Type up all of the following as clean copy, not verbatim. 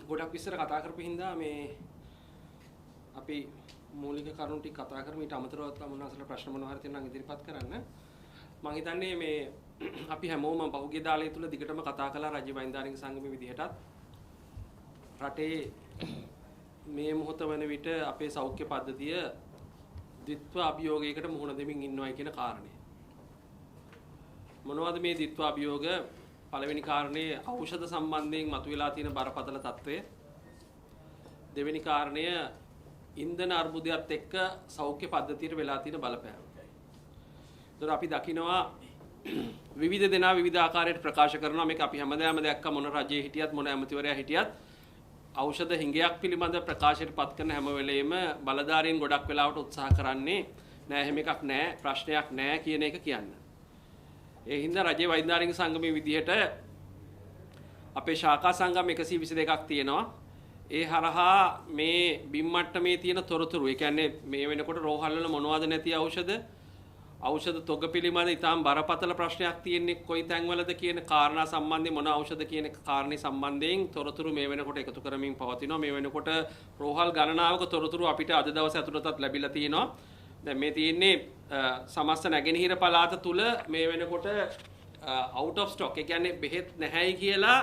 ගොඩක් විස්තර කතා කරපු හින්දා මේ අපි මූලික කරුණු ටික කතා කරමු. ඊට අමතරව තමුන්නාසලා ප්‍රශ්න මොනවා හරි තියෙනවා නම් ඉදිරිපත් කරන්න. මම හිතන්නේ මේ අපි හැමෝම පහුගිය දාලේ තුල දිගටම කතා කළා රජ්‍ය වෛද්‍යානික සංගමයේ විදිහටත් රටේ මේ මොහොත වන විට අපේ සෞඛ්‍ය පද්ධතිය ද්විත්ව අභියෝගයකට මුහුණ දෙමින් ඉන්නවයි කියන කාරණය. මොනවද මේ ද්විත්ව අභියෝග? පළවෙනි කාරණේ ඖෂධ සම්බන්ධයෙන් මතුවලා තියෙන බරපතල තත්ත්වය. දෙවෙනි කාරණය ඉන්ධන අර්බුදයත් එක්ක සෞඛ්‍ය පද්ධතියට වෙලා තියෙන බලපෑම. ඒතර අපි දකිනවා විවිධ දෙනා විවිධ ආකාරයට ප්‍රකාශ කරනවා මේක අපි හැමදාම දැක්ක මොන රජයේ හිටියත් මොන ඇමතිවරයා හිටියත් ඖෂධ හිඟයක් පිළිබඳ ප්‍රකාශයට පත් කරන හැම වෙලෙම බලධාරීන් ගොඩක් වෙලාවට උත්සාහ කරන්නේ නෑ එහෙම එකක් නෑ ප්‍රශ්නයක් නෑ කියන එක කියන්න. ඒ හින්දා රජයේ වෛද්‍යානික සංගමයේ විදිහට අපේ ශාඛා සංගම් 122ක් තියෙනවා. ඒ හරහා මේ බිම් මට්ටමේ තියෙන තොරතුරු ඒ කියන්නේ මේ වෙනකොට රෝහල් වල මොනවද නැති ඖෂධ තොග පිළිබඳ ඉතාම බරපතල ප්‍රශ්නයක් තියෙන්නේ කොයි තැන්වලද කියන කාරණා සම්බන්ධයෙන් මොන ඖෂධ කියන කාරණේ සම්බන්ධයෙන් තොරතුරු මේ වෙනකොට එකතු කරමින් පවතිනවා. මේ වෙනකොට රෝහල් ගණනාවක තොරතුරු අපිට අද දවසේ ඇතුළතත් ලැබිලා තියෙනවා. දැන් මේ තියෙන්නේ සමස්ත නැගෙනහිර පළාත තුල මේ වෙනකොට out of stock ඒ කියන්නේ බෙහෙත් නැහැයි කියලා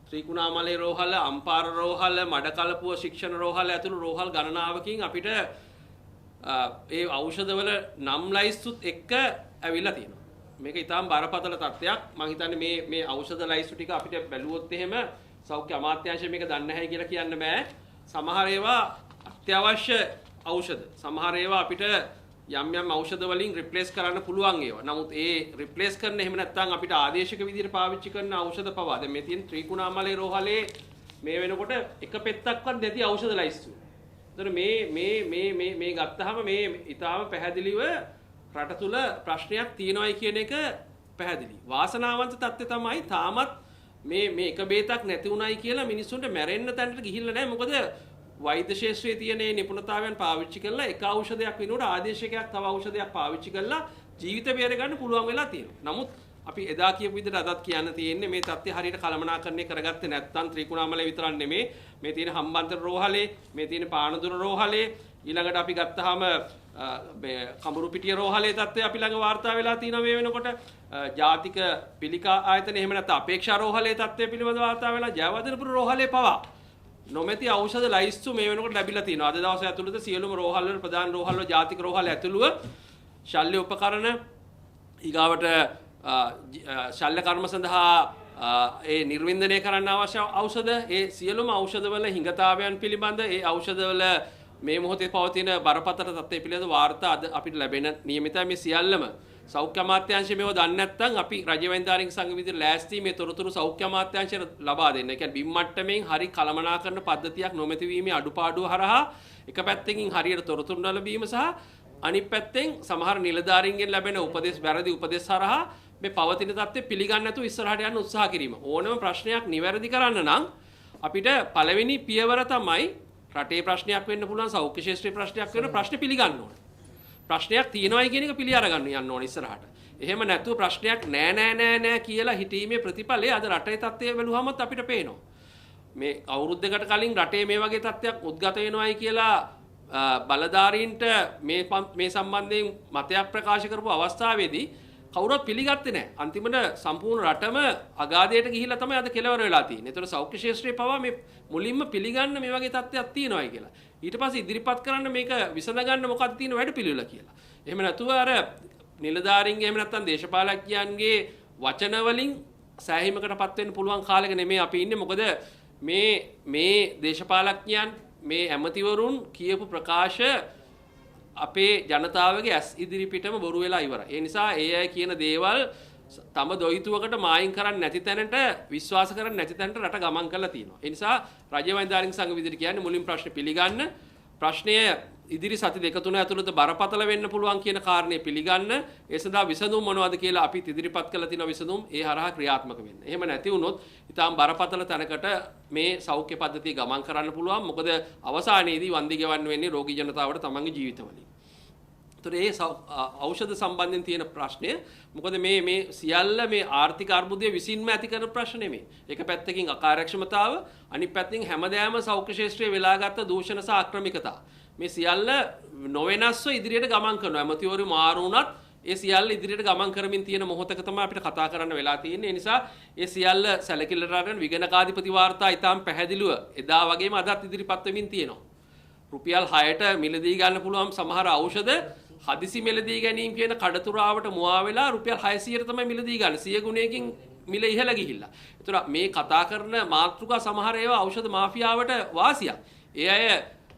ත්‍රිකුණාමලේ රෝහල, අම්පාර රෝහල, මඩකලපුව ශික්ෂණ රෝහල ඇතුළු රෝහල් ගණනාවකින් අපිට ඒ ඖෂධවල නම් ලයිස්තුත් එක්ක ඇවිල්ලා තියෙනවා. මේක ඊටාම් බරපතල තත්ත්වයක්. මම හිතන්නේ මේ ඖෂධ ලයිස්තු ටික අපිට බැලුවොත් එහෙම සෞඛ්‍ය අමාත්‍යාංශය මේක දන්නේ නැහැ කියලා කියන්න බෑ. සමහර ඒවා අත්‍යවශ්‍ය ඖෂධ. සමහර ඒවා අපිට යම් ඖෂධ වලින් රිප්ලේස් කරන්න පුළුවන් ඒවා. නමුත් ඒ රිප්ලේස් කරන්න එහෙම නැත්නම් අපිට ආදේශක විදිහට පාවිච්චි කරන ඖෂධ පවා දැන් මේ තියෙන ත්‍රිකුණාමලේ රෝහලේ මේ වෙනකොට එක පෙත්තක්වත් නැති ඖෂධ ලයිස්තු. එතන මේ ගත්තාම මේ ඊටාම පැහැදිලිව රට තුල ප්‍රශ්නයක් තියෙනවායි කියන එක පැහැදිලි. වාසනාවන්ත තත්ත්වය තමයි තාමත් මේ එක බේතක් නැති උනායි කියලා මිනිස්සුන්ට මැරෙන්න තැනට ගිහිල්ලා නැහැ. මොකද වෛද්‍ය ශාස්ත්‍රයේ තියෙන නිපුණතාවයන් පාවිච්චි කරලා එක ඖෂධයක් වෙනුවට ආදේශකයක් තව ඖෂධයක් පාවිච්චි කරලා ජීවිත බේර ගන්න පුළුවන් වෙලා තියෙනවා. නමුත් අපි එදා කියපු විදිහට අදත් කියන්න තියෙන්නේ මේ තත්ත්වය හරියට කළමනාකරණය කරගත්තේ නැත්නම් ත්‍රිකුණාමලේ විතරක් නෙමේ මේ තියෙන හම්බන්තොට රෝහලේ මේ තියෙන පානදුර රෝහලේ ඊළඟට අපි ගත්තාම කඹුරුපිටිය රෝහලේ තත්ත්වය අපි ළඟ වාර්තා වෙලා තියෙනවා මේ වෙනකොට ජාතික පිළිකා ආයතන එහෙම නැත්නම් අපේක්ෂා රෝහලේ තත්ත්වය පිළිබඳව වාර්තා වෙලා ජයවර්ධනපුර රෝහලේ පවා නොමැති ඖෂධ ලයිස්තු මේ වෙනකොට ලැබිලා තියෙනවා. අද දවසේ ඇතුළත සියලුම රෝහල් වල ප්‍රධාන රෝහල් වල ජාතික රෝහල් ඇතුළුව ශල්‍ය උපකරණ ඊගාවට ශල්‍ය කර්ම සඳහා ඒ නිර්වින්දනය කරන්න අවශ්‍ය ඖෂධ ඒ සියලුම ඖෂධවල හිඟතාවයන් පිළිබඳ ඒ ඖෂධවල මේ මොහොතේ පවතින බරපතල තත්ත්වය පිළිබඳ වාර්තා අද අපිට ලැබෙන නියමිතයි. මේ සියල්ලම සෞඛ්‍ය අමාත්‍යාංශය මේව දන්නේ නැත්නම් අපි රජ්‍ය වෛද්‍යානික සංගම විදිහට ලෑස්ති මේ තොරතුරු සෞඛ්‍ය අමාත්‍යාංශයට ලබා දෙන්න. ඒ කියන්නේ බිම් මට්ටමින් හරි කළමනාකරන පද්ධතියක් නොමැති වීමේ අඩුපාඩුව හරහා එක පැත්තකින් හරියට තොරතුරු නොලැබීම සහ අනිත් පැත්තෙන් සමහර නිලධාරීන්ගෙන් ලැබෙන උපදෙස් වැරදි උපදෙස් හරහා මේ පවතින තත්ත්වය පිළිගන්නේ නැතුව ඉස්සරහට යන්න උත්සාහ කිරීම. ඕනම ප්‍රශ්නයක් නිවැරදි කරන්න නම් අපිට පළවෙනි පියවර තමයි රටේ ප්‍රශ්නයක් වෙන්න පුළුවන් සෞඛ්‍ය ශාස්ත්‍රයේ ප්‍රශ්නයක් වෙන ප්‍රශ්න පිළිගන්න ඕනේ. ප්‍රශ්නයක් තියෙනවායි කියන එක පිළි අරගන්න යන්න ඕනේ ඉස්සරහට. එහෙම නැතුව ප්‍රශ්නයක් නෑ කියලා හිතීමේ ප්‍රතිඵලය අද රටේ තත්ත්වය බැලුවමත් අපිට පේනවා. මේ අවුරුද්දකට කලින් රටේ මේ වගේ තත්ත්වයක් උද්ගත වෙනවායි කියලා බලධාරීන්ට මේ සම්බන්ධයෙන් මතයක් ප්‍රකාශ කරපු අවස්ථාවේදී කවුරුත් පිළිගත්තේ නැහැ. අන්තිමට සම්පූර්ණ රටම අගාධයට ගිහිල්ලා තමයි අද කෙලවර වෙලා තියෙන්නේ. ඒතර සෞඛ්‍ය ශාස්ත්‍රයේ පවා මේ මුලින්ම පිළිගන්න මේ වගේ තත්ත්වයක් තියෙනවායි කියලා. ඊට පස්සේ ඉදිරිපත් කරන්න මේක විසඳගන්න මොකක්ද තියෙන වැඩපිළිවෙල කියලා. එහෙම නැතුව අර නිලධාරීන්ගේ එහෙම නැත්නම් දේශපාලකයන්ගේ වචන වලින් සෑහීමකටපත් වෙන්න පුළුවන් කාලෙක නෙමෙයි අපි ඉන්නේ. මොකද මේ දේශපාලකයන් මේ ඇමතිවරුන් කියපු ප්‍රකාශ අපේ ජනතාවගේ ඇස් ඉදිරිපිටම බොරු වෙලා ඉවරයි. ඒ නිසා ඒ අය කියන දේවල් තම දොයිතුවකට මායින් කරන්නේ නැති තැනට විශ්වාස කරන්නේ නැති තැනට රට ගමන් කරලා තියෙනවා. ඒ නිසා රජ්‍ය වෛද්‍යානික සංගම විදිහට කියන්නේ මුලින් ප්‍රශ්න පිළිගන්න, ප්‍රශ්නය ඉදිරි සති දෙක තුන ඇතුළත බරපතල වෙන්න පුළුවන් කියන කාරණේ පිළිගන්න, ඒ සඳහා විසඳුම් මොනවද කියලා අපි ඉදිරිපත් කරලා තියෙන විසඳුම් ඒ හරහා ක්‍රියාත්මක වෙන්න. එහෙම නැති වුණොත් ඊටාම් බරපතල තැනකට මේ සෞඛ්‍ය පද්ධතිය ගමන් කරන්න පුළුවන්. මොකද අවසානයේදී වන්දි ගෙවන්න වෙන්නේ රෝගී ජනතාවට තමන්ගේ ජීවිතවලින්. ඒ ඖෂධ සම්බන්ධයෙන් තියෙන ප්‍රශ්නය මොකද මේ සියල්ල මේ ආර්ථික අර්බුදය විසින්ම ඇති කරන ප්‍රශ්න නෙමෙයි. එක පැත්තකින් අකාර්යක්ෂමතාව, අනිත් පැත්තකින් හැමදාම සෞඛ්‍ය ශාස්ත්‍රයේ වෙලාගත් දූෂණ සහ ආක්‍රමිකතා. මේ සියල්ල නොවෙනස්ව ඉදිරියට ගමන් කරනවා. ඇමතිවරු මාරු වුණත් ඒ සියල්ල ඉදිරියට ගමන් කරමින් තියෙන මොහොතක තමයි අපිට කතා කරන්න වෙලා තියෙන්නේ. ඒ නිසා ඒ සියල්ල සැලකිල්ලට අරගෙන විගණකාධිපති වාර්තා ඊටාම් පැහැදිලිව එදා වගේම අදත් ඉදිරිපත් වෙමින් තියෙනවා. රුපියල් 6ට මිලදී ගන්න පුළුවන් සමහර ඖෂධ හදිසි මිලදී ගැනීම කියන කඩතුරාවට මුවා වෙලා රුපියල් 600ට තමයි මිලදී ගන්න. 100 ගුණයකින් මිල ඉහළ ගිහිල්ලා. ඒතර මේ කතා කරන මාතෘකා සමහර ඒවා ඖෂධ මාෆියාවට වාසියක්. ඒ අය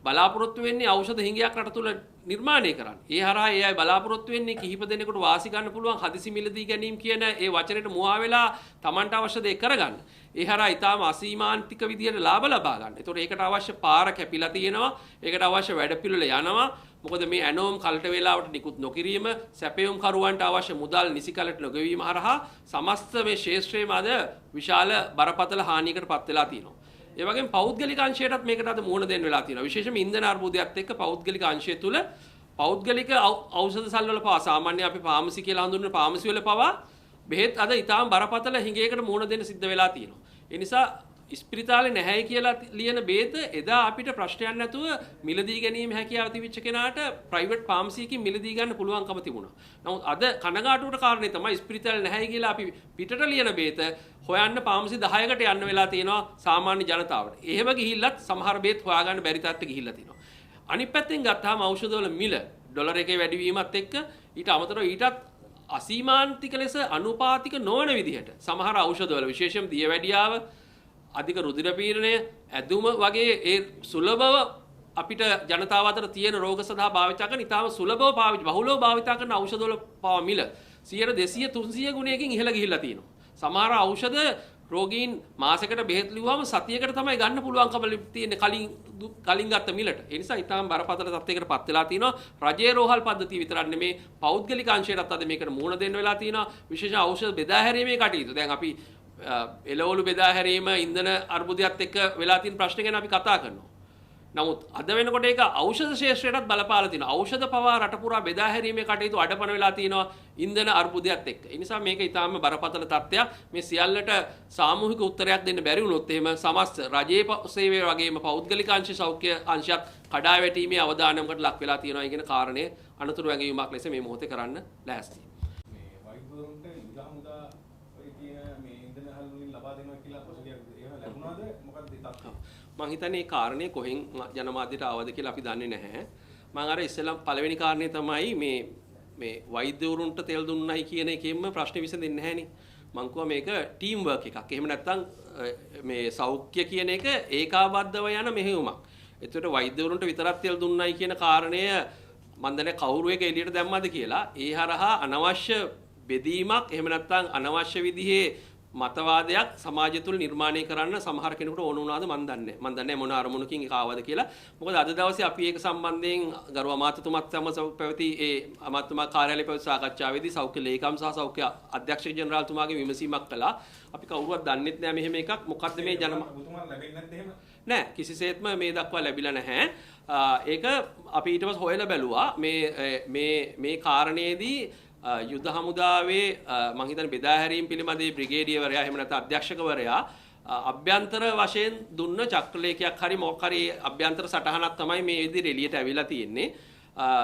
බලාපොරොත්තු වෙන්නේ ඖෂධ හිඟයක් රට තුල නිර්මාණය කරන්න. ඒ හරහා ඒ අය බලාපොරොත්තු වෙන්නේ කිහිප දෙනෙකුට වාසි ගන්න පුළුවන් හදිසි මිලදී ගැනීම කියන ඒ වචනෙට මුවා වෙලා Tamanට අවශ්‍ය දේ කරගන්න. ඒ හරහා ඊටාම අසීමාන්තික විදියට ලාභ ලබා ගන්න. ඒතකොට ඒකට අවශ්‍ය පාර කැපිලා තියෙනවා. ඒකට අවශ්‍ය වැඩපිළිවෙල යනවා. මොකද මේ ඇනෝම් කලට වේලාවට නිකුත් නොකිරීම, සැපයුම් කරුවන්ට අවශ්‍ය මුදල් නිසි කලට නොගෙවීම හරහා සමස්ත මේ ශාස්ත්‍රයේම අද විශාල බරපතල හානියකටපත් වෙලා තියෙනවා. ඒ වගේම පෞද්ගලික අංශයටත් මේකට අද මුහුණ දෙන්න වෙලා තියෙනවා. විශේෂයෙන්ම ඉන්ධන අර්බුදයත් එක්ක පෞද්ගලික අංශය තුල පෞද්ගලික ඖෂධ සල්වල පවා සාමාන්‍ය අපි ෆාමසි කියලා හඳුන්වන ෆාමසි වල පවා බෙහෙත් අද ඊටාම බරපතල හිඟයකට මුහුණ දෙන්න සිද්ධ වෙලා තියෙනවා. ඒ නිසා ඉස්පිරිතාලේ නැහැයි කියලා ලියන බේත එදා අපිට ප්‍රශ්නයක් නැතුව මිලදී ගැනීම හැකියාව තිබිච්ච කෙනාට ප්‍රයිවට් ෆාමසියකින් මිලදී ගන්න පුළුවන්කම තිබුණා. නමුත් අද කනගාටුවට කාරණේ තමයි ඉස්පිරිතාලේ නැහැයි කියලා අපි පිටට ලියන බේත හොයන්න ෆාමසි 10කට යන්න වෙලා තියෙනවා සාමාන්‍ය ජනතාවට. එහෙම ගිහිල්ලත් සමහර බේත් හොයාගන්න බැරි තත්ත්වෙ ගිහිල්ලා තියෙනවා. අනිත් පැත්තෙන් ගත්තාම ඖෂධවල මිල ඩොලර් එකේ වැඩිවීමත් එක්ක ඊට අමතරව ඊටත් අසීමාන්තික ලෙස අනුපාතික නොවන විදිහට සමහර ඖෂධවල විශේෂයෙන් දියවැඩියාව අධික රුධිර පීඩනය ඇදුම වගේ ඒ සුලභව අපිට ජනතාව අතර තියෙන රෝග සඳහා භාවිත කරන ඉතාම සුලභව බහුලව භාවිත කරන ඖෂධවල පවා මිල 100 200 300 ගුණයකින් ඉහළ ගිහිල්ලා තියෙනවා. සමහර ඖෂධ රෝගීන් මාසයකට බෙහෙත් ලිව්වම සතියකට තමයි ගන්න පුළුවන්කම තියෙන්නේ කලින් ගත්ත මිලට. ඒ නිසා ඊටාම් බරපතල තත්යකටපත් වෙලා තිනවා. රජයේ රෝහල් පද්ධතිය විතරක් නෙමේ පෞද්ගලික අංශයටත් අද මේකට මුහුණ දෙන්න වෙලා තිනවා. විශේෂ ඖෂධ බෙදා හැරීමේ කටයුතු. දැන් අපි එළවලු බෙදා හැරීම ඉන්ධන අර්බුදයත් එක්ක වෙලා තියෙන ප්‍රශ්න ගැන අපි කතා කරනවා. නමුත් අද වෙනකොට ඒක ඖෂධ ශාස්ත්‍රයටත් බලපාලා තිනවා. ඖෂධ පවා රට පුරා බෙදා හැරීමේ කටයුතු අඩපණ වෙලා තිනවා ඉන්ධන අර්බුදයත් එක්ක. ඒ නිසා මේක ඊටාම බරපතල තත්ත්වයක්. මේ සියල්ලට සාමූහික උත්තරයක් දෙන්න බැරි වුණොත් එහෙම සමස්ත රජයේ සේවය වගේම පෞද්ගලික අංශ සෞඛ්‍ය අංශයත් කඩා වැටීමේ අවදානමකට ලක් වෙලා තියෙනවා කියන කාරණේ අනතුරු වැඟීමක් ලෙස මේ මොහොතේ කරන්න ලෑස්තියි. මේ වෛද්‍යවරුන්ට ඉඳහමුදා ඔය කියන මේ ඉන්ධන හල් වලින් ලබා දෙනවා කියලා පොසිටිව් ඒවා ලැබුණාද මොකක්ද ඒ තත්ත්වය? මම හිතන්නේ මේ කාරණේ කොහෙන් ජනමාධ්‍යට ආවද කියලා අපි දන්නේ නැහැ. මම අර ඉස්සෙල්ලා පළවෙනි කාරණේ තමයි මේ වෛද්‍යවරුන්ට තෙල් දුන්නයි කියන එකෙන්ම ප්‍රශ්නේ විසඳෙන්නේ නැහැනේ. මම කිව්වා මේක ටීම් වර්ක් එකක්. එහෙම නැත්නම් මේ සෞඛ්‍ය කියන එක ඒකාබද්ධව යන මෙහෙයුමක්. ඒතකොට වෛද්‍යවරුන්ට විතරක් තෙල් දුන්නයි කියන කාරණය මම දන්නේ කවුරු එක එළියට දැම්මද කියලා. ඒ හරහා අනවශ්‍ය බෙදීමක් එහෙම නැත්නම් අනවශ්‍ය විදිහේ මතවාදයක් සමාජය තුළ නිර්මාණය කරන්න සමහර කෙනෙකුට ඕන වුණාද මන් දන්නේ මොන අරමුණකින් ඒක ආවද කියලා. මොකද අද දවසේ අපි ඒක සම්බන්ධයෙන් ගරු අමාත්‍යතුමත් සමග පැවති ඒ අමාත්‍යතුමා කාර්යාලයේ පැවති සාකච්ඡාවේදී සෞඛ්‍ය ලේකම් සහ සෞඛ්‍ය අධ්‍යක්ෂක ජෙනරාල්තුමාගේ විමසීමක් කළා. අපි කවුරුවත් දන්නෙත් නෑ මෙහෙම එකක්. මොකද්ද මේ ජනතුමා ලැබෙන්නේ නැද්ද එහෙම? නෑ කිසිසේත්ම මේ දක්වා ලැබිලා නැහැ. ඒක අපි ඊට පස්සේ හොයලා බැලුවා මේ කාරණේදී යුද හමුදාවේ මම හිතන්නේ බෙදා හැරීම පිළිබඳව බ්‍රිගේඩියර්වරයා එහෙම නැත්නම් අධ්‍යක්ෂකවරයා අභ්‍යන්තර වශයෙන් දුන්න චක්‍රලේඛයක් හරි මොකක් හරි අභ්‍යන්තර සටහනක් තමයි මේ විදිහට එළියට ඇවිල්ලා තියෙන්නේ.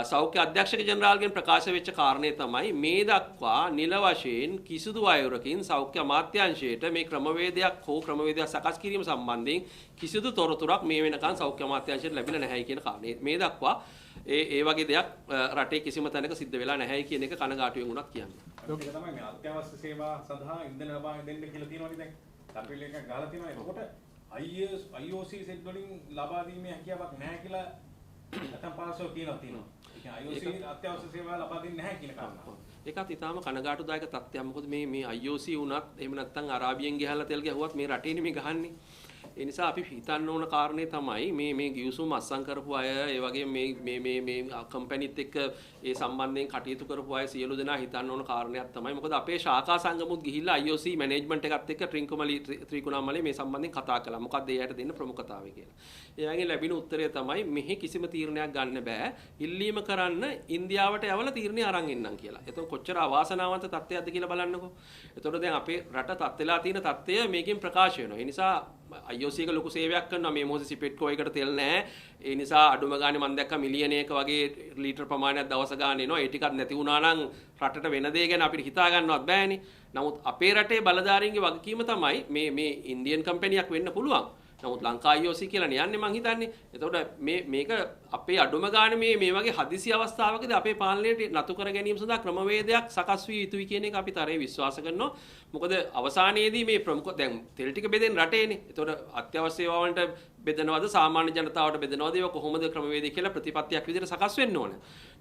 සෞඛ්‍ය අධ්‍යක්ෂක ජෙනරාල්ගෙන් ප්‍රකාශ වෙච්ච කාරණේ තමයි මේ දක්වා නිල වශයෙන් කිසිදු අයුරකින් සෞඛ්‍ය අමාත්‍යාංශයට මේ ක්‍රමවේදයක් සකස් කිරීම සම්බන්ධයෙන් කිසිදු තොරතුරක් මේ වෙනකන් සෞඛ්‍ය අමාත්‍යාංශයට ලැබිලා නැහැයි කියන කාරණේ. මේ දක්වා ඒ වගේ දෙයක් රටේ කිසිම තැනක සිද්ධ වෙලා නැහැයි කියන එක කනගාටුවෙන් උනත් කියන්නේ. ඒක තමයි මේ අත්‍යවශ්‍ය සේවා සඳහා ඉන්ධන ලබා දෙන්න කියලා තියෙනවනේ දැන්. කම්පියුටර් එකක් ගහලා තියෙනවා. එතකොට IOC සෙට් වලින් ලබා දීමේ හැකියාවක් නැහැ කියලා නැත්නම් පාසෝ කියනවා තියෙනවා. ඒ කියන්නේ IOC අත්‍යවශ්‍ය සේවා ලබා දෙන්නේ නැහැ කියන කාරණා. ඒකත් ඊටාම කනගාටුදායක තත්ත්වයක්. මොකද මේ IOC උනත් එහෙම නැත්නම් අරාබියෙන් ගහලා තෙල් ගැහුවත් මේ රටේ නෙමෙයි ගහන්නේ. ඒ නිසා අපි හිතන්න ඕන කාරණේ තමයි මේ ගිවිසුම අත්සන් කරපු අය ඒ වගේ මේ කම්පැනිත් එක්ක ඒ සම්බන්ධයෙන් කටයුතු කරපු අය සියලු දෙනා හිතන්න ඕන කාරණයක් තමයි. මොකද අපේ ශාඛා සංගමුත් ගිහිල්ලා IOC මැනේජ්මන්ට් එකත් එක්ක ත්‍රිකුණාමලේ මේ සම්බන්ධයෙන් කතා කළා. මොකක්ද එයාට දෙන්න ප්‍රමුඛතාවය කියලා. එයාගෙන් ලැබෙන උත්තරය තමයි මෙහි කිසිම තීරණයක් ගන්න බෑ. ඉල්ලීම කරන්න ඉන්දියාවට යවලා තීරණේ අරන් එන්නම් කියලා. එතකොට කොච්චර අවාසනාවන්ත තත්ත්වයක්ද කියලා බලන්නකෝ. එතකොට දැන් අපේ රට තත්ත්වලා තියෙන තත්ත්වය මේකෙන් ප්‍රකාශ වෙනවා. ඒ නිසා IOC එක ලොකු සේවයක් කරනවා. මේ මොහොතේ සිපෙට්කෝ එකට තෙල් නැහැ. ඒ නිසා අඩුම ගානේ මම දැක්කා මිලියනයක වගේ ලීටර් ප්‍රමාණයක් දවස ගන්න එනවා. ඒ ටිකක් නැති වුණා නම් රටට වෙන දේ ගැන අපිට හිතා ගන්නවත් බෑනේ. නමුත් අපේ රටේ බලධාරීන්ගේ වගකීම තමයි මේ ඉන්දියන් කම්පැනියක් වෙන්න පුළුවන්. නමුත් ලංකා IOC කියලා යන්නේ මං හිතන්නේ. එතකොට මේක අපේ අඩුම ගානේ මේ වගේ හදිසි අවස්ථාවකදී අපේ පාලනයට නතු කර ගැනීම සඳහා ක්‍රමවේදයක් සකස් වී යුතුයි කියන එක අපි තරේ විශ්වාස කරනවා. මොකද අවසානයේදී මේ ප්‍රමුඛ දැන් තෙල් ටික බෙදෙන රටේනේ. එතකොට අත්‍යවශ්‍ය සේවා වලට බෙදනවද සාමාන්‍ය ජනතාවට බෙදනවද ඒක කොහොමද ක්‍රමවේදය කියලා ප්‍රතිපත්තියක් විදිහට සකස් වෙන්න ඕන.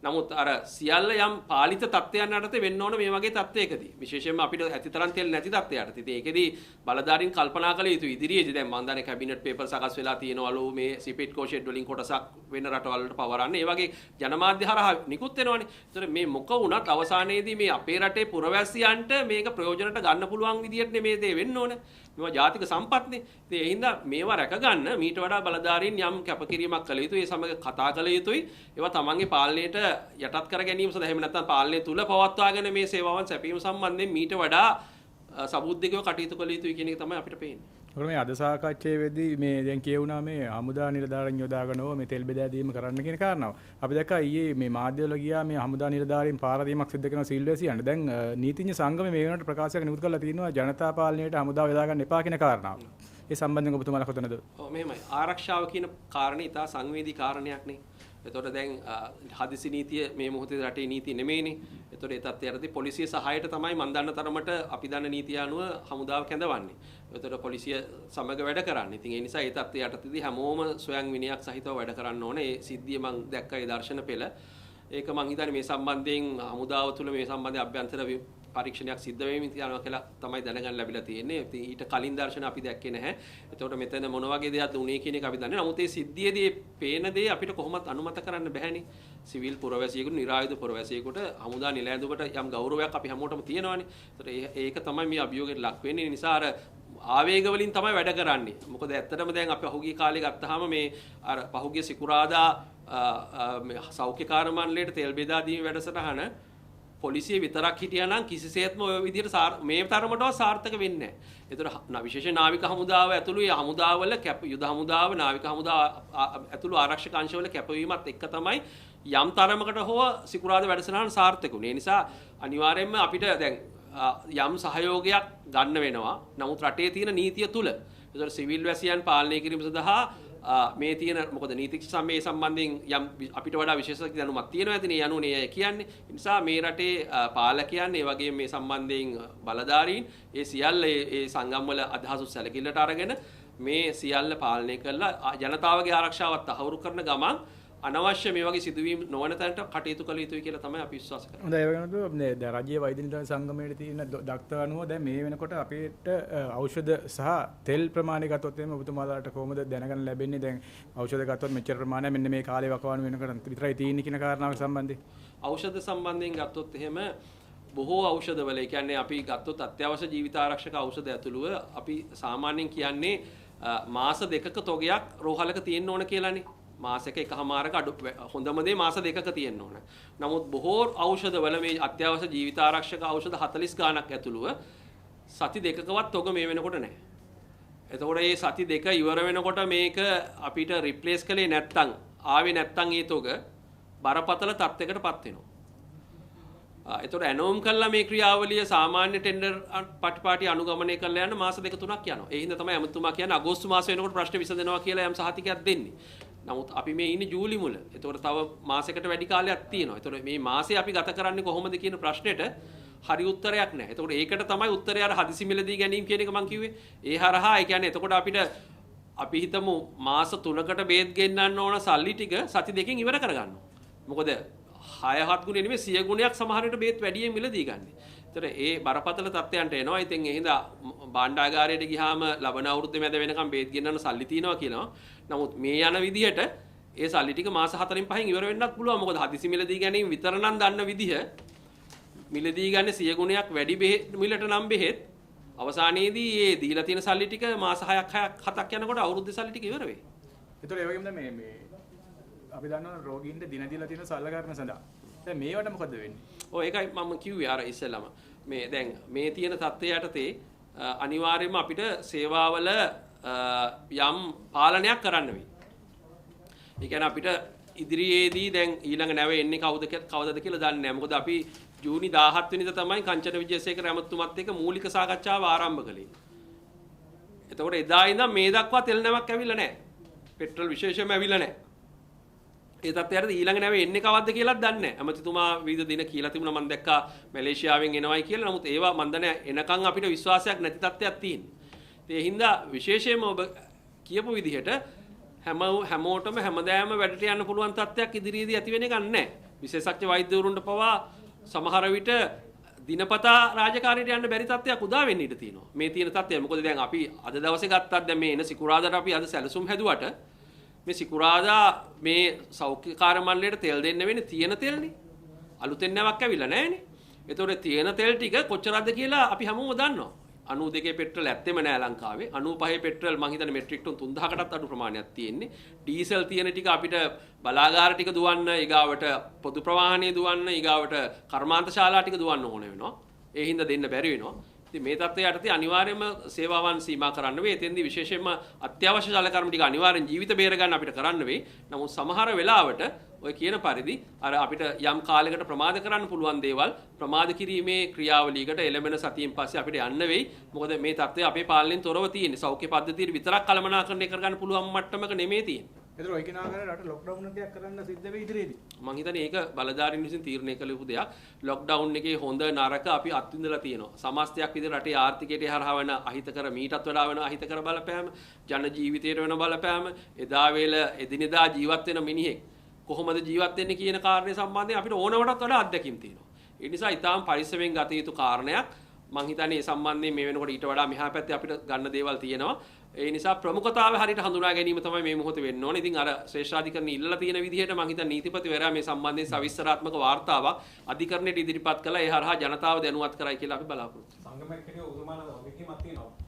නමුත් අර සියල්ල යම් පාලිත තත්ත්වයන් යටතේ වෙන්න ඕන මේ වගේ තත්ත්වයකදී. විශේෂයෙන්ම අපිට ඇතිතරම් තෙල් නැති තත්ත්වයකට. ඉතින් ඒකෙදී බලධාරීන් කල්පනා කළ යුතුයි ඉදිරියේදී දැන් මම දන්නේ කැබිනට් පේපර් සකස් වෙලා තියෙනවලු මේ සිපිට්කෝ ෂෙඩ් වලින් කොටසක් වෙන රටවල් වලට පවරන්න. ඒ වගේ ජනමාධ්‍ය හරහා නිකුත් වෙනවනේ. ඒතර මේ මොක වුණත් අවසානයේදී මේ අපේ රටේ පුරවැසියන්ට මේක ප්‍රයෝජනට ගන්න පුළුවන් විදියට මේ දේ වෙන්න ඕන. මේවා ජාතික සම්පත්නේ. ඉතින් ඒ හින්දා මේවා රැක ගන්න මීට වඩා බලධාරීන් යම් කැපකිරීමක් කළ යුතුයි. ඒ සමග කතා කළ යුතුයි. ඒවා තමන්ගේ පාලනයට යටත් කර ගැනීම සඳහා එහෙම නැත්නම් පාලනය තුල පවත්වාගෙන මේ සේවාවන් සැපීම සම්බන්ධයෙන් මීට වඩා සබුද්ධිකව කටයුතු කළ යුතුයි කියන එක තමයි අපිට පේන්නේ. මේ අද සාකච්ඡාවේ වෙද්දී මේ දැන් කියවුණා මේ හමුදා නිලධාරීන් යොදාගෙන මේ තෙල් බෙදා දීම කරන්න කියන කාරණාව. අපි දැක්කා ඊයේ මේ මාධ්‍යවල ගියා මේ හමුදා නිලධාරීන් පාරදීමක් සිදු කරන සිල්වැසියන්ට. දැන් නීතිඥ සංගමය මේ වෙනකොට ප්‍රකාශයක් නිකුත් කරලා තියෙනවා ජනතා පාලනයට හමුදාව යොදා ගන්න එපා කියන කාරණාව. ඒ සම්බන්ධයෙන් ඔබතුමාලා කොතනද? ඔව් මෙහෙමයි. ආරක්ෂාව කියන කාරණේ ඉතා සංවේදී කාරණයක් නේ. එතකොට දැන් හදිසි නීතිය මේ මොහොතේ රටේ නීති නෙමෙයිනේ. එතකොට ඒ තත්ත්වයටදී පොලිසිය සහායට තමයි මන් දන්න තරමට අපි දන්න නීතිය අනුව හමුදාව කැඳවන්නේ. එතකොට පොලිසිය සමග වැඩ කරන්නේ. ඉතින් ඒ නිසා ඒ තත්ත්වය යටතේදී හැමෝම සොයන් විනයක් සහිතව වැඩ කරන්න ඕනේ. ඒ සිද්ධිය මම දැක්කා ඒ දර්ශන පෙළ. ඒක මං හිතන්නේ මේ සම්බන්ධයෙන් හමුදාව තුළ මේ සම්බන්ධයෙන් අභ්‍යන්තර පරීක්ෂණයක් සිද්ධ වෙමින් තියනවා කියලා තමයි දැනගන්න ලැබිලා තියෙන්නේ. ඉතින් ඊට කලින් දර්ශන අපි දැක්කේ නැහැ. එතකොට මෙතන මොන වගේ දෙයක්ද උනේ කියන එක අපි දන්නේ. නමුත් මේ සිද්ධියේදී පේන දේ අපිට කොහොමත් අනුමත කරන්න බැහැනේ. සිවිල් පුරවැසියෙකුට, නිරායුධ පුරවැසියෙකුට හමුදා නිලැඳුමට යම් ගෞරවයක් අපි හැමෝටම තියෙනවානේ. එතකොට ඒක තමයි මේ අභියෝගයට ලක් වෙන්නේ. ඒ නිසා අර ආවේග වලින් තමයි වැඩ කරන්නේ. මොකද ඇත්තටම දැන් අපි පහුගිය කාලේ ගත්තාම මේ අර පහුගිය සිකුරාදා සෞඛ්‍ය කාර්ය මණ්ඩලයට තෙල් බෙදා දීම වැඩසටහන පොලිසිය විතරක් හිටියා නම් කිසිසේත්ම ඔය විදිහට මේ තරමටවත් සාර්ථක වෙන්නේ නැහැ. ඒතර විශේෂ නාවික හමුදාව ඇතුළු ඒ හමුදාවල යුද හමුදාව නාවික හමුදාව ඇතුළු ආරක්ෂක අංශවල කැපවීමත් එක්ක තමයි යම් තරමකට හෝ සිකුරාදා වැඩසටහන සාර්ථක වුනේ. ඒ නිසා අනිවාර්යයෙන්ම අපිට දැන් යම් සහයෝගයක් ගන්න වෙනවා. නමුත් රටේ තියෙන නීතිය තුල ඒතර සිවිල් වැසියන් පාලනය කිරීම සඳහා මේ තියෙන මොකද නීතිඥ සමයේ සම්බන්ධයෙන් යම් අපිට වඩා විශේෂ දැනුමක් තියෙනවා ඇතිනේ යනුනේ අය කියන්නේ. ඒ නිසා මේ රටේ පාලකයන් ඒ වගේම මේ සම්බන්ධයෙන් බලධාරීන් ඒ සියල්ල ඒ සංගම් වල අදහස් සැලකිල්ලට අරගෙන මේ සියල්ල පාලනය කරලා ජනතාවගේ ආරක්ෂාවත් තහවුරු කරන ගමන් අනවශ්‍ය මේ වගේ සිදුවීම් නොවන තැනට කටයුතු කළ යුතුයි කියලා තමයි අපි විශ්වාස කරන්නේ. හොඳයි. ඒ වගේම දැන් රාජ්‍ය වෛද්‍ය නිලධාරී සංගමයේ තියෙන දක්ත අනුව දැන් මේ වෙනකොට අපිට ඖෂධ සහ තෙල් ප්‍රමාණය ගත්තොත් එimhe ඔබතුමාලාට කොහොමද දැනගන්න ලැබෙන්නේ? දැන් ඖෂධ ගත්තොත් මෙච්චර ප්‍රමාණයක් මෙන්න මේ කාලේ වකවානු වෙනකොට විතරයි තියෙන්නේ කියන කාරණාව සම්බන්ධයෙන්. ඖෂධ සම්බන්ධයෙන් ගත්තොත් එහෙම බොහෝ ඖෂධවල ඒ කියන්නේ අපි ගත්තොත් අත්‍යවශ්‍ය ජීවිත ආරක්ෂක ඖෂධ ඇතුළුව අපි සාමාන්‍යයෙන් කියන්නේ මාස දෙකක තොගයක් රෝහලක තියෙන්න ඕන කියලානේ. මාසෙක එකමාරක අඩු හොඳම දේ මාස දෙකක තියෙන්න ඕන. නමුත් බොහෝ ඖෂධවල මේ අත්‍යවශ්‍ය ජීවිත ආරක්ෂක ඖෂධ 40 ගාණක් ඇතුළුව සති දෙකකවත් තොග මේ වෙනකොට නැහැ. එතකොට මේ සති දෙක ඉවර වෙනකොට මේක අපිට රිප්ලේස් කළේ නැත්තම් ආවේ නැත්තම් ඒ තොග බරපතල තත්යකටපත් වෙනවා. එතකොට ඇනෝම් කළා මේ ක්‍රියාවලිය සාමාන්‍ය ටෙන්ඩර් පටිපාටි අනුගමනය කරලා යන මාස දෙක තුනක් යනවා. ඒ හින්දා තමයි අමුතුමා කියන්නේ අගෝස්තු මාස වෙනකොට ප්‍රශ්න විසඳනවා කියලා යම් සහතිකයක් දෙන්නේ. නමුත් අපි මේ ඉන්නේ ජූලි මුල. ඒතකොට තව මාසයකට වැඩි කාලයක් තියෙනවා. ඒතකොට මේ මාසේ අපි ගත කරන්නේ කොහොමද කියන ප්‍රශ්නෙට හරි උත්තරයක් නැහැ. ඒතකොට ඒකට තමයි උත්තරය අර හදිසි මිලදී ගැනීම කියන එක මම කිව්වේ. ඒ හරහා ඒ කියන්නේ එතකොට අපිට අපි හිතමු මාස 3කට බේත් ගෙන්නන්න ඕන සල්ලි ටික සති දෙකකින් ඉවර කරගන්නවා. මොකද 6-7 ගුණේ නෙමෙයි 100 ගුණයක් සමහර විට බේත් වැඩියෙන් මිලදී ගන්න. ඒතර ඒ බරපතල තත්ත්වයන්ට එනවා. ඉතින් ඒ හින්දා භාණ්ඩාගාරයට ගියාම ලබන අවුරුද්ද මැද වෙනකම් බේත් ගෙන්නන්න සල්ලි තියෙනවා කියනවා. නමුත් මේ යන විදිහට ඒ සල්ලි ටික මාස 4න් 5න් ඉවර වෙන්නත් පුළුවන්. මොකද හදිසි මිලදී ගැනීම විතර නම් දන්න විදිහ මිලදී ගන්න 100 ගුණයක් වැඩි මිලට නම් බෙහෙත් අවසානයේදී මේ දීලා තියෙන සල්ලි ටික මාස 6ක් 7ක් යනකොට අවුරුද්දේ සල්ලි ටික ඉවර වෙයි. ඒතකොට ඒ වගේම දැන් මේ අපි දන්නවා රෝගීන්ට දින දීලා තියෙන සල්ලකරණ සඳහා. දැන් මේවට මොකද වෙන්නේ? ඔය ඒකයි මම කිව්වේ අර ඉස්සෙල්ලාම. මේ දැන් මේ තියෙන තත්ත්වය යටතේ අනිවාර්යයෙන්ම අපිට සේවාවල යම් පාලනයක් කරන්න වෙයි. ඒ කියන්නේ අපිට ඉදිරියේදී දැන් ඊළඟ නැව එන්නේ කවුදද කියලා දන්නේ නැහැ. මොකද අපි ජූනි 17 වෙනිදා තමයි කංචන විජේසේකර ඇමතුමත් එක්ක මූලික සාකච්ඡාව ආරම්භ කළේ. එතකොට එදා ඉඳන් මේ දක්වා තෙල් නැවක් ඇවිල්ලා නැහැ. පෙට්‍රල් විශේෂයෙන්ම ඇවිල්ලා නැහැ. ඒ තත්ත්වයට ඊළඟ නැව එන්නේ කවද්ද කියලාත් දන්නේ නැහැ. ඇමතිතුමා විවිධ දින කියලා තිබුණා මම දැක්කා මැලේසියාවෙන් එනවයි කියලා. නමුත් ඒවා මන් දන්නේ එනකන් අපිට විශ්වාසයක් නැති තත්ත්වයක් තියෙනවා. ඒ හින්දා විශේෂයෙන්ම ඔබ කියපු විදිහට හැමෝටම හැමදාම වැඩට යන්න පුළුවන් තත්ත්වයක් ඉදිරියේදී ඇති වෙන එකක් නැහැ. විශේෂඥ වෛද්‍යවරුන්ට පවා සමහර විට දිනපතා රාජකාරියට යන්න බැරි තත්ත්වයක් උදා වෙන්න ඉඩ තියෙනවා. මේ තියෙන තත්ත්වය. මොකද දැන් අපි අද දවසේ ගත්තත් දැන් මේ එන සිකුරාදාට අපි අද සැලසුම් හැදුවට මේ සිකුරාදා මේ සෞඛ්‍ය කාර්ය මණ්ඩලයට තෙල් දෙන්න වෙන්නේ තියෙන තෙල්නේ. අලුතෙන් නැවක් ඇවිල්ලා නැහනේ. ඒතකොට තියෙන තෙල් ටික කොච්චරද කියලා අපි හැමෝම දන්නවා. 92 පෙට්‍රල් ඇත්තෙම නෑ ලංකාවේ. 95 පෙට්‍රල් මං හිතන්නේ මෙට්‍රික් ටන් 3000කටත් අඩු ප්‍රමාණයක් තියෙන්නේ. ඩීසල් තියෙන ටික අපිට බලාගාර ටික දුවන්න, ඊගාවට පොදු ප්‍රවාහනය දුවන්න, ඊගාවට කර්මාන්ත ශාලා ටික දුවන්න ඕන වෙනවා. ඒ හින්දා දෙන්න බැරි වෙනවා. ඉතින් මේ තත්ත්වය යටතේ අනිවාර්යයෙන්ම සේවාවන් සීමා කරන්න වෙයි. එතෙන්දී විශේෂයෙන්ම අත්‍යවශ්‍ය ජලකර්ම ටික අනිවාර්යෙන් ජීවිත බේර ගන්න අපිට කරන්න වෙයි. නමුත් සමහර වෙලාවට ඔය කියන පරිදි අර අපිට යම් කාලයකට ප්‍රමාද කරන්න පුළුවන් දේවල් ප්‍රමාද කිරීමේ ක්‍රියාවලියකට එළඹෙන සතියෙන් පස්සේ අපිට යන්න වෙයි. මොකද මේ තත්ත්වය අපේ පාලනයෙන් තොරව තියෙන්නේ. සෞඛ්‍ය පද්ධතියට විතරක් කළමනාකරණය කරගන්න පුළුවන් මට්ටමක නෙමෙයි තියෙන්නේ. ඒතර ඔය කෙනාගෙන රට ලොක්ඩවුන් එකක් කරන්න සිද්ධ වෙයි ඉදිරියේදී. මං හිතන්නේ ඒක බලධාරීන් විසින් තීරණය කළ යුතු දෙයක්. ලොක්ඩවුන් එකේ හොඳ නරක අපි අත්විඳලා තියෙනවා. සමාජයක් විදිහට රටේ ආර්ථිකයට හරහා වෙන අහිතකර මීටත් වඩා වෙන අහිතකර බලපෑම, ජන ජීවිතයට වෙන බලපෑම, එදා වේල එදිනෙදා ජීවත් වෙන මිනිහෙක් කොහොමද ජීවත් වෙන්නේ කියන කාරණේ සම්බන්ධයෙන් අපිට ඕනවටත් වඩා අත්දැකීම් තියෙනවා. ඒ නිසා ඊටාම් පරිස්සමෙන් ගත යුතු කාරණයක්. මං හිතන්නේ මේ සම්බන්ධයෙන් මේ වෙනකොට ඊට වඩා මෙහා පැත්තේ අපිට ගන්න දේවල් තියෙනවා. ඒ නිසා ප්‍රමුඛතාවය හරියට හඳුනා ගැනීම තමයි මේ මොහොතේ වෙන්න ඕනේ. ඉතින් අර ශ්‍රේෂ්ඨාධිකරණය ඉල්ලලා තියෙන විදිහට මං හිතන්නේ නීතිපතිවරයා මේ සම්බන්ධයෙන් සවිස්තරාත්මක වාර්තාවක් අධිකරණයට ඉදිරිපත් කළා. ඒ හරහා ජනතාව දැනුවත් කරයි කියලා අපි බලාපොරොත්තු වෙනවා. සංගමයකට උතුමාලා ඔබ කිමත් තියෙනවා.